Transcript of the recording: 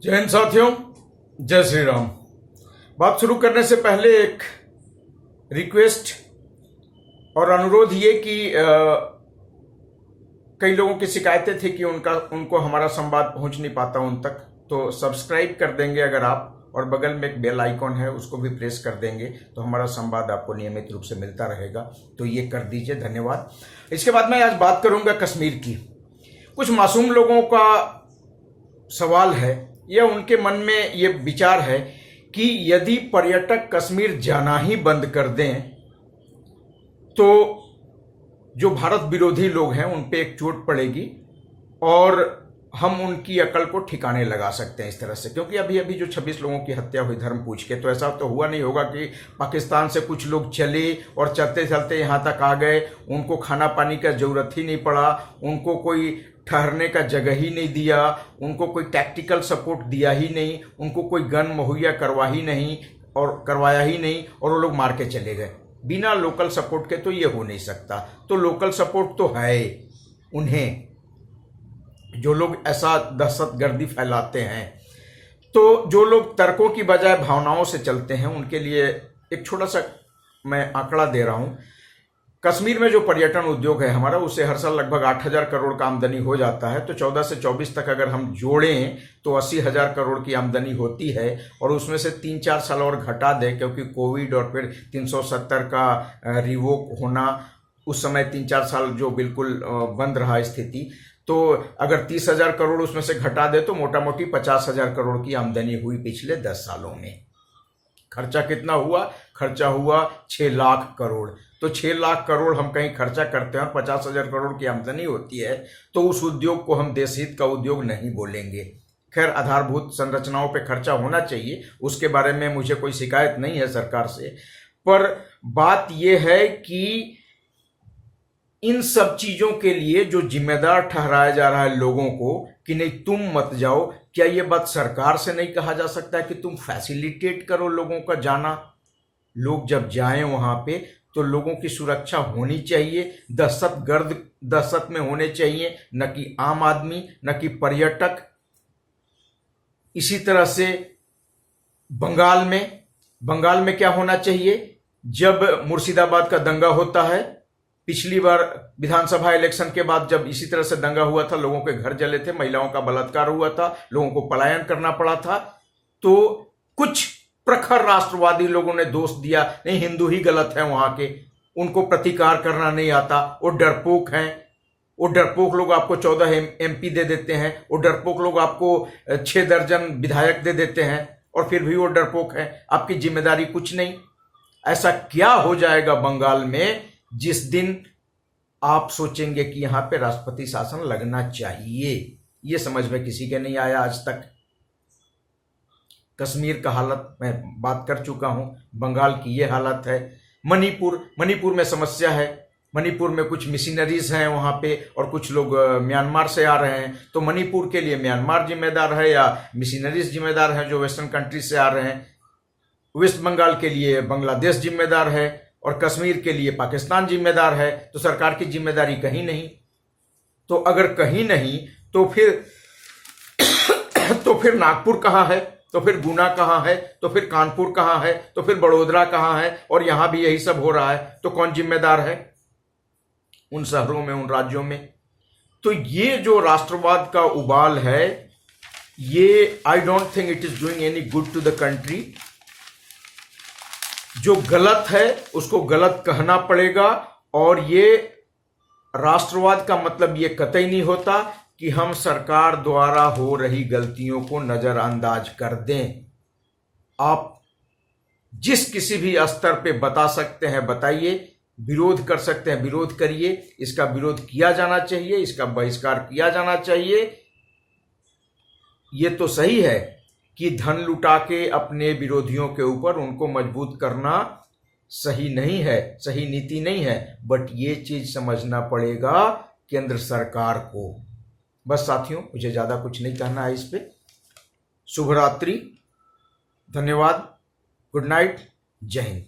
जय हिंद साथियों, जय श्री राम। बात शुरू करने से पहले एक रिक्वेस्ट और अनुरोध ये कि कई लोगों की शिकायतें थी कि उनको हमारा संवाद पहुंच नहीं पाता उन तक, तो सब्सक्राइब कर देंगे अगर आप, और बगल में एक बेल आइकॉन है उसको भी प्रेस कर देंगे तो हमारा संवाद आपको नियमित रूप से मिलता रहेगा। तो ये कर दीजिए, धन्यवाद। इसके बाद मैं आज बात करूंगा कश्मीर की। कुछ मासूम लोगों का सवाल है या उनके मन में ये विचार है कि यदि पर्यटक कश्मीर जाना ही बंद कर दें तो जो भारत विरोधी लोग हैं उन पे एक चोट पड़ेगी और हम उनकी अकल को ठिकाने लगा सकते हैं इस तरह से। क्योंकि अभी अभी जो 26 लोगों की हत्या हुई धर्म पूछ के, तो ऐसा तो हुआ नहीं होगा कि पाकिस्तान से कुछ लोग चले और चलते चलते यहाँ तक आ गए, उनको खाना पानी का जरूरत ही नहीं पड़ा, उनको कोई ठहरने का जगह ही नहीं दिया, उनको कोई टैक्टिकल सपोर्ट दिया ही नहीं, उनको कोई गन मुहैया करवाया ही नहीं और वो लोग मार के चले गए बिना लोकल सपोर्ट के। तो ये हो नहीं सकता। तो लोकल सपोर्ट तो है उन्हें, जो लोग ऐसा दहशतगर्दी फैलाते हैं। तो जो लोग तर्कों की बजाय भावनाओं से चलते हैं उनके लिए एक छोटा सा मैं आंकड़ा दे रहा हूं। कश्मीर में जो पर्यटन उद्योग है हमारा, उससे हर साल लगभग 8,000 करोड़ का आमदनी हो जाता है। तो 14 से 24 तक अगर हम जोड़ें तो 80,000 करोड़ की आमदनी होती है। और उसमें से 3-4 साल और घटा दें, क्योंकि कोविड और फिर 370 का रिवोक होना, उस समय 3-4 साल जो बिल्कुल बंद रहा स्थिति, तो अगर 30,000 करोड़ उसमें से घटा दे तो मोटा मोटी 50,000 करोड़ की आमदनी हुई पिछले 10 सालों में। खर्चा कितना हुआ? खर्चा हुआ 6 लाख करोड़। तो 6 लाख करोड़ हम कहीं खर्चा करते हैं और 50,000 करोड़ की आमदनी होती है, तो उस उद्योग को हम देश हित का उद्योग नहीं बोलेंगे। खैर, आधारभूत संरचनाओं पे खर्चा होना चाहिए, उसके बारे में मुझे कोई शिकायत नहीं है सरकार से। पर बात यह है कि इन सब चीजों के लिए जो जिम्मेदार ठहराया जा रहा है लोगों को कि नहीं तुम मत जाओ, क्या ये बात सरकार से नहीं कहा जा सकता है कि तुम फैसिलिटेट करो लोगों का जाना? लोग जब जाएं वहां पे तो लोगों की सुरक्षा होनी चाहिए, दहशत में होने चाहिए, न कि आम आदमी, न कि पर्यटक। इसी तरह से बंगाल में क्या होना चाहिए? जब मुर्शिदाबाद का दंगा होता है, पिछली बार विधानसभा इलेक्शन के बाद जब इसी तरह से दंगा हुआ था, लोगों के घर जले थे, महिलाओं का बलात्कार हुआ था, लोगों को पलायन करना पड़ा था, तो कुछ प्रखर राष्ट्रवादी लोगों ने दोष दिया, नहीं हिंदू ही गलत है वहां के, उनको प्रतिकार करना नहीं आता, वो डरपोक हैं। वो डरपोक लोग आपको 14 MP दे देते हैं, वो डरपोक लोग आपको 6 दर्जन विधायक दे देते हैं और फिर भी वो डरपोक हैं, आपकी जिम्मेदारी कुछ नहीं। ऐसा क्या हो जाएगा बंगाल में जिस दिन आप सोचेंगे कि यहां पे राष्ट्रपति शासन लगना चाहिए? ये समझ में किसी के नहीं आया आज तक। कश्मीर का हालत मैं बात कर चुका हूं, बंगाल की ये हालत है। मणिपुर में समस्या है। मणिपुर में कुछ मिशनरीज हैं वहां पे और कुछ लोग म्यांमार से आ रहे हैं। तो मणिपुर के लिए म्यांमार जिम्मेदार है या मिशनरीज जिम्मेदार हैं जो वेस्टर्न कंट्रीज से आ रहे हैं? वेस्ट बंगाल के लिए बांग्लादेश जिम्मेदार है और कश्मीर के लिए पाकिस्तान जिम्मेदार है। तो सरकार की जिम्मेदारी कहीं नहीं। तो अगर कहीं नहीं तो फिर नागपुर कहाँ है? तो फिर गुना कहाँ है? तो फिर कानपुर कहाँ है? तो फिर बड़ोदरा कहाँ है? और यहां भी यही सब हो रहा है। तो कौन जिम्मेदार है उन शहरों में, उन राज्यों में? तो ये जो राष्ट्रवाद का उबाल है, ये I don't think it is doing any good to the country. जो गलत है उसको गलत कहना पड़ेगा। और ये राष्ट्रवाद का मतलब ये कतई नहीं होता कि हम सरकार द्वारा हो रही गलतियों को नजरअंदाज कर दें। आप जिस किसी भी स्तर पे बता सकते हैं बताइए, विरोध कर सकते हैं विरोध करिए। इसका विरोध किया जाना चाहिए, इसका बहिष्कार किया जाना चाहिए। ये तो सही है कि धन लुटा के अपने विरोधियों के ऊपर उनको मजबूत करना सही नहीं है, सही नीति नहीं है। बट ये चीज समझना पड़ेगा केंद्र सरकार को। बस साथियों, मुझे ज्यादा कुछ नहीं कहना है इस पे। शुभ रात्रि, धन्यवाद, गुड नाइट, जय हिंद।